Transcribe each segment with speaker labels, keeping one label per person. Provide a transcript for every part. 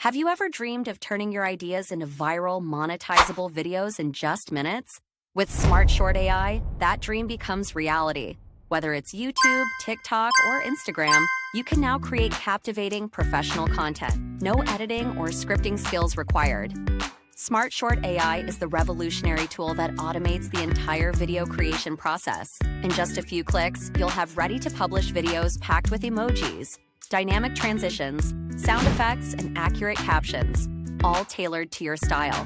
Speaker 1: Have you ever dreamed of turning your ideas into viral, monetizable videos in just minutes? With SmartShort AI, that dream becomes reality. Whether it's YouTube, TikTok, or Instagram, you can now create captivating, professional content. No editing or scripting skills required. SmartShort AI is the revolutionary tool that automates the entire video creation process. In just a few clicks, you'll have ready-to-publish videos packed with emojis, dynamic transitions, sound effects, and accurate captions, all tailored to your style.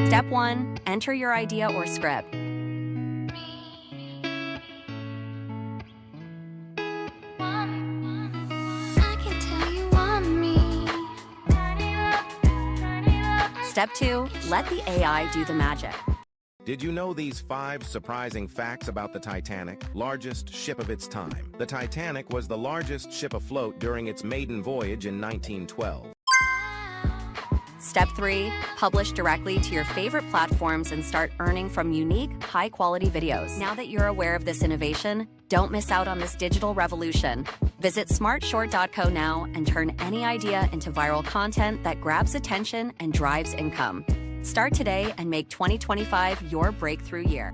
Speaker 1: Step 1. Enter your idea or script. Step 2. Let the AI do the magic.
Speaker 2: Did you know these 5 surprising facts about the Titanic, largest ship of its time? The Titanic was the largest ship afloat during its maiden voyage in 1912.
Speaker 1: Step 3. Publish directly to your favorite platforms and start earning from unique, high-quality videos. Now that you're aware of this innovation, don't miss out on this digital revolution. Visit smartshort.co now and turn any idea into viral content that grabs attention and drives income. Start today and make 2025 your breakthrough year.